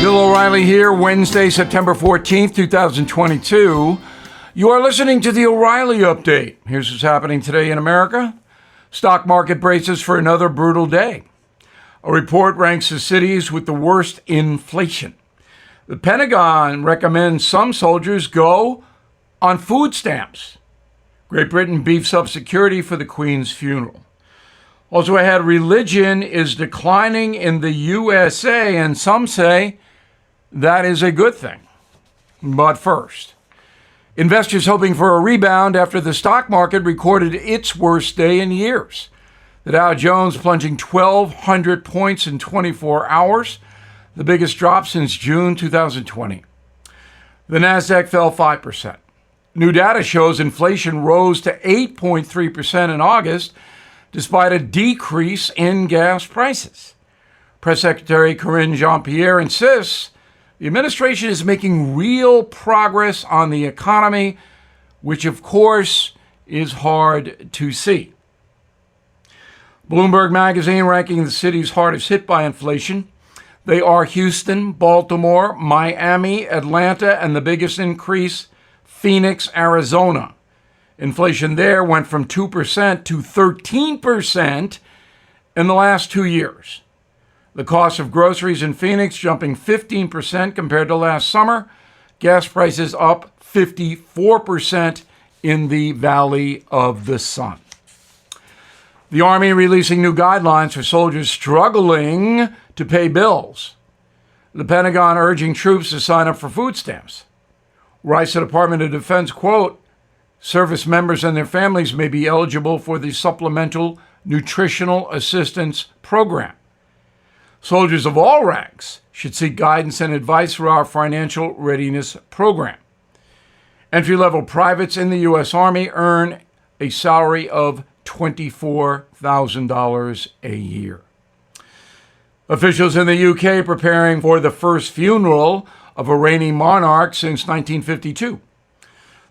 Bill O'Reilly here, Wednesday, September 14th, 2022. You are listening to the O'Reilly Update. Here's what's happening today in America. Stock market braces for another brutal day. A report ranks the cities with the worst inflation. The Pentagon recommends some soldiers go on food stamps. Great Britain beefs up security for the Queen's funeral. Also ahead, religion is declining in the USA, and some say that is a good thing. But first, investors hoping for a rebound after the stock market recorded its worst day in years. The Dow Jones plunging 1,200 points in 24 hours, the biggest drop since June 2020. The Nasdaq fell 5%. New data shows inflation rose to 8.3% in August, despite a decrease in gas prices. Press Secretary Karine Jean-Pierre insists the administration is making real progress on the economy, which of course is hard to see. Bloomberg magazine ranking the cities hardest hit by inflation. They are Houston, Baltimore, Miami, Atlanta, and the biggest increase, Phoenix, Arizona. Inflation there went from 2% to 13% in the last 2 years. The cost of groceries in Phoenix jumping 15% compared to last summer. Gas prices up 54% in the Valley of the Sun. The Army releasing new guidelines for soldiers struggling to pay bills. The Pentagon urging troops to sign up for food stamps. Writes the Department of Defense, quote, service members and their families may be eligible for the Supplemental Nutritional Assistance Program. Soldiers of all ranks should seek guidance and advice through our Financial Readiness Program. Entry-level privates in the U.S. Army earn a salary of $24,000 a year. Officials in the UK preparing for the first funeral of a reigning monarch since 1952.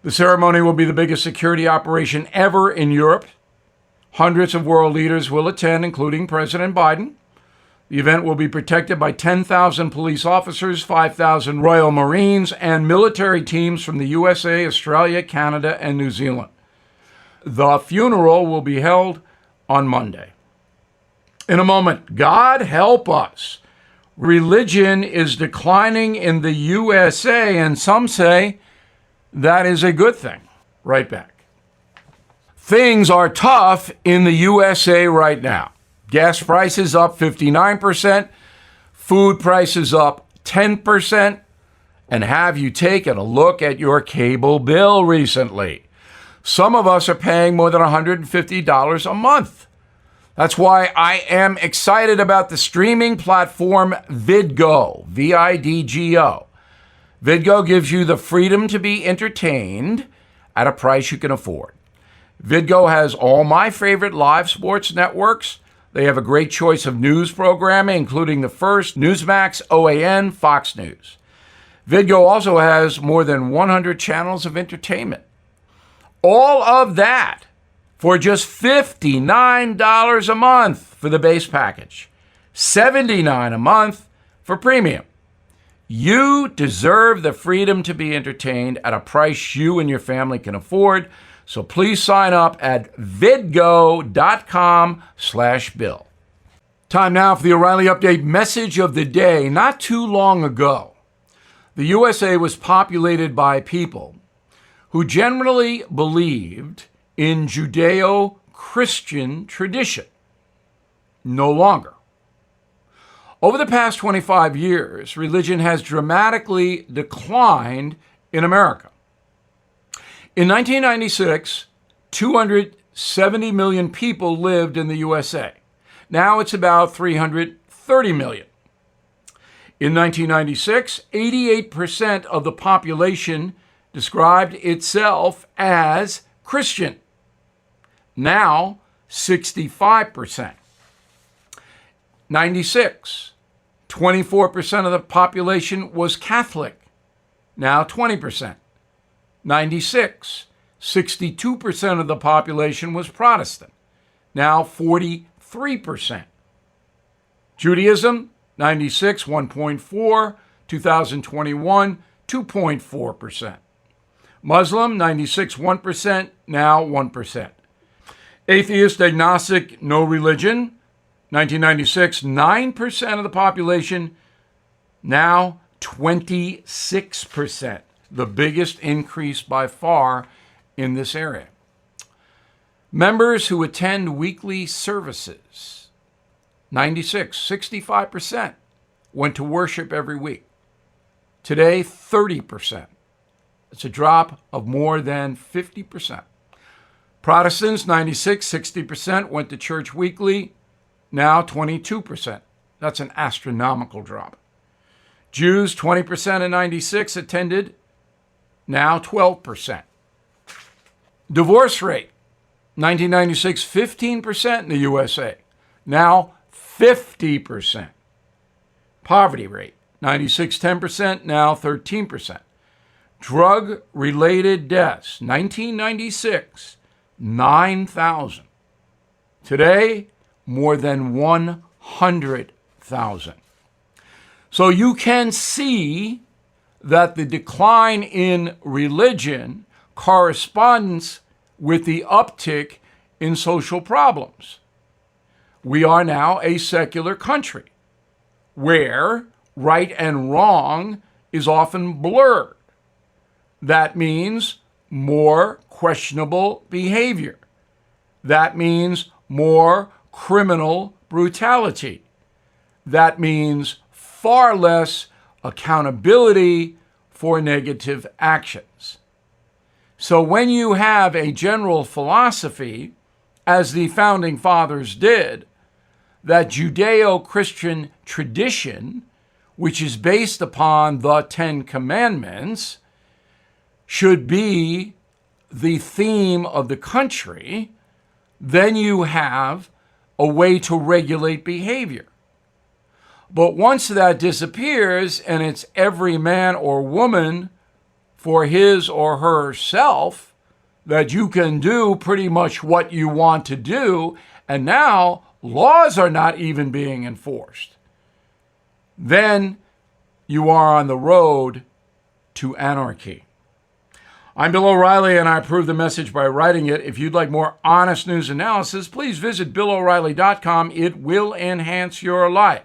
The ceremony will be the biggest security operation ever in Europe. Hundreds of world leaders will attend, including President Biden. The event will be protected by 10,000 police officers, 5,000 Royal Marines, and military teams from the USA, Australia, Canada, and New Zealand. The funeral will be held on Monday. In a moment, God help us. Religion is declining in the USA, and some say that is a good thing. Right back. Things are tough in the USA right now. Gas prices up 59%, food prices up 10%, and have you taken a look at your cable bill recently? Some of us are paying more than $150 a month. That's why I am excited about the streaming platform Vidgo, V-I-D-G-O. Vidgo gives you the freedom to be entertained at a price you can afford. Vidgo has all my favorite live sports networks. They have a great choice of news programming, including the first, Newsmax, OAN, Fox News. Vidgo also has more than 100 channels of entertainment. All of that for just $59 a month for the base package, $79 a month for premium. You deserve the freedom to be entertained at a price you and your family can afford. So please sign up at vidgo.com/bill. Time now for the O'Reilly Update message of the day. Not too long ago, the USA was populated by people who generally believed in Judeo-Christian tradition. No longer. Over the past 25 years, religion has dramatically declined in America. In 1996, 270 million people lived in the USA. Now it's about 330 million. In 1996, 88% of the population described itself as Christian. Now, 65%. 96, 24% of the population was Catholic. Now 20%. 96, 62% of the population was Protestant. Now 43%. Judaism, 96, 1.4, 2021, 2.4%. Muslim, 96, 1%, now 1%. Atheist, agnostic, no religion, 1996, 9% of the population, now 26%, the biggest increase by far in this area. Members who attend weekly services, 96, 65% went to worship every week. Today, 30%. It's a drop of more than 50%. Protestants, 96, 60% went to church weekly, now 22%. That's an astronomical drop. Jews, 20% in 96 attended, now 12%. Divorce rate, 1996, 15% in the USA, now 50%. Poverty rate, 96, 10%, now 13%. Drug-related deaths, 1996, 9,000. Today, more than 100,000. So you can see that the decline in religion corresponds with the uptick in social problems. We are now a secular country where right and wrong is often blurred. That means more questionable behavior. That means more criminal brutality. That means far less accountability for negative actions. So when you have a general philosophy, as the founding fathers did, that Judeo-Christian tradition, which is based upon the Ten Commandments, should be the theme of the country, then you have a way to regulate behavior. But once that disappears and it's every man or woman for his or herself, that you can do pretty much what you want to do, and now laws are not even being enforced, then you are on the road to anarchy. I'm Bill O'Reilly, and I approve the message by writing it. If you'd like more honest news analysis, please visit BillO'Reilly.com. It will enhance your life.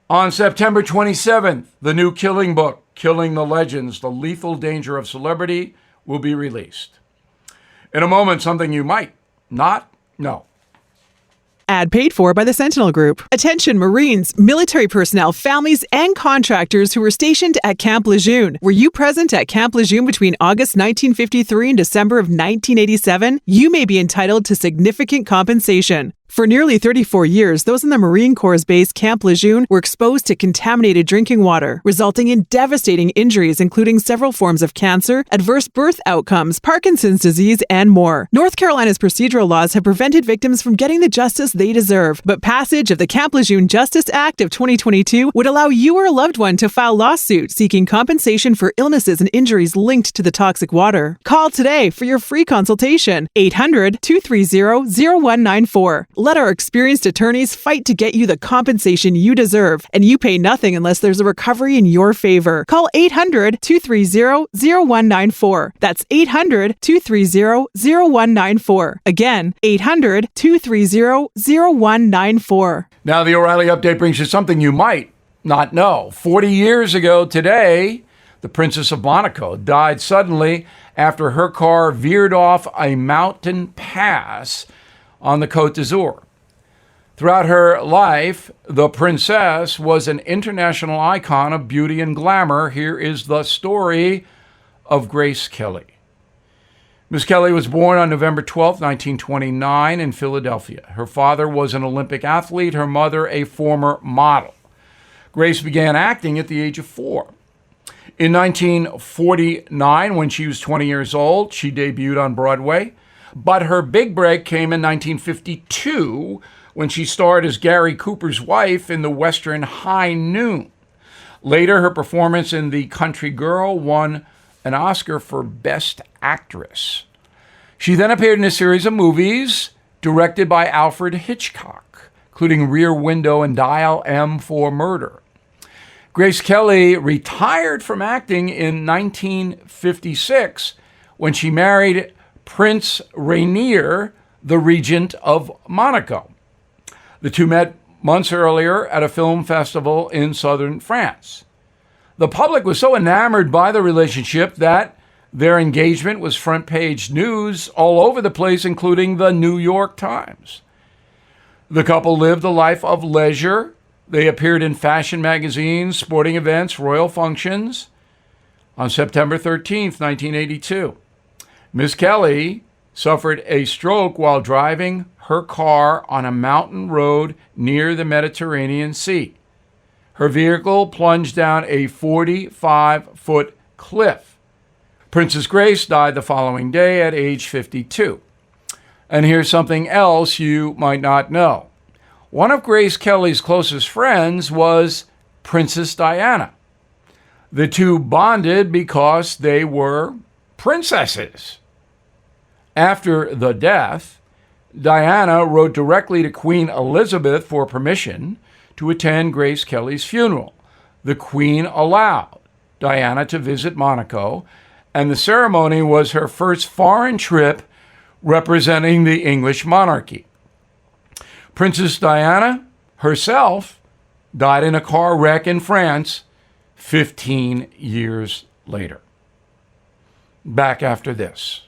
On September 27th, the new Killing book, Killing the Legends, The Lethal Danger of Celebrity, will be released. In a moment, something you might not know. Ad paid for by the Sentinel Group. Attention Marines, military personnel, families, and contractors who were stationed at Camp Lejeune. Were you present at Camp Lejeune between August 1953 and December of 1987? You may be entitled to significant compensation. For nearly 34 years, those in the Marine Corps' base Camp Lejeune were exposed to contaminated drinking water, resulting in devastating injuries, including several forms of cancer, adverse birth outcomes, Parkinson's disease, and more. North Carolina's procedural laws have prevented victims from getting the justice they deserve, but passage of the Camp Lejeune Justice Act of 2022 would allow you or a loved one to file lawsuits seeking compensation for illnesses and injuries linked to the toxic water. Call today for your free consultation. 800-230-0194. Let our experienced attorneys fight to get you the compensation you deserve, and you pay nothing unless there's a recovery in your favor. Call 800-230-0194. That's 800-230-0194. Again, 800-230-0194. Now, the O'Reilly Update brings you something you might not know. 40 years ago today, the Princess of Monaco died suddenly after her car veered off a mountain pass on the Côte d'Azur. Throughout her life, the princess was an international icon of beauty and glamour. Here is the story of Grace Kelly. Miss Kelly was born on November 12, 1929 in Philadelphia. Her father was an Olympic athlete, her mother a former model. Grace began acting at the age of 4. In 1949, when she was 20 years old, she debuted on Broadway. But her big break came in 1952 when she starred as Gary Cooper's wife in the Western High Noon. Later, her performance in The Country Girl won an Oscar for Best Actress. She then appeared in a series of movies directed by Alfred Hitchcock, including Rear Window and Dial M for Murder. Grace Kelly retired from acting in 1956 when she married Prince Rainier, the Regent of Monaco. The two met months earlier at a film festival in southern France. The public was so enamored by the relationship that their engagement was front page news all over the place, including the New York Times. The couple lived a life of leisure. They appeared in fashion magazines, sporting events, royal functions. On September 13th, 1982, Miss Kelly suffered a stroke while driving her car on a mountain road near the Mediterranean Sea. Her vehicle plunged down a 45-foot cliff. Princess Grace died the following day at age 52. And here's something else you might not know. One of Grace Kelly's closest friends was Princess Diana. The two bonded because they were princesses. After the death, Diana wrote directly to Queen Elizabeth for permission to attend Grace Kelly's funeral. The Queen allowed Diana to visit Monaco, and the ceremony was her first foreign trip representing the English monarchy. Princess Diana herself died in a car wreck in France 15 years later. Back after this.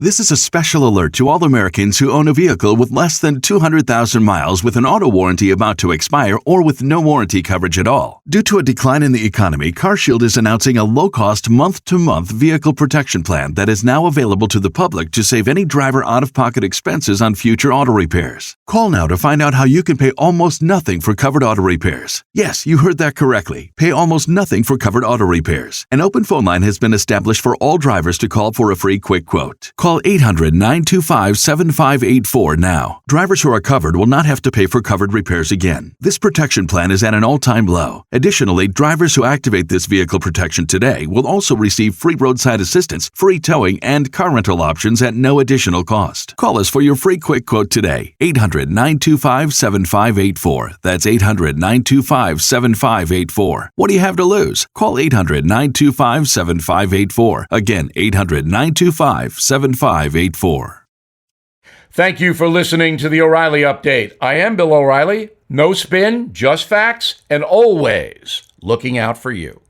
This is a special alert to all Americans who own a vehicle with less than 200,000 miles with an auto warranty about to expire or with no warranty coverage at all. Due to a decline in the economy, CarShield is announcing a low-cost month-to-month vehicle protection plan that is now available to the public to save any driver out-of-pocket expenses on future auto repairs. Call now to find out how you can pay almost nothing for covered auto repairs. Yes, you heard that correctly. Pay almost nothing for covered auto repairs. An open phone line has been established for all drivers to call for a free quick quote. Call 800-925-7584 now. Drivers who are covered will not have to pay for covered repairs again. This protection plan is at an all-time low. Additionally, drivers who activate this vehicle protection today will also receive free roadside assistance, free towing, and car rental options at no additional cost. Call us for your free quick quote today. 800-925-7584. That's 800-925-7584. What do you have to lose? Call 800-925-7584. Again, 800-925-7584. Thank you for listening to the O'Reilly Update. I am Bill O'Reilly. No spin, just facts, and always looking out for you.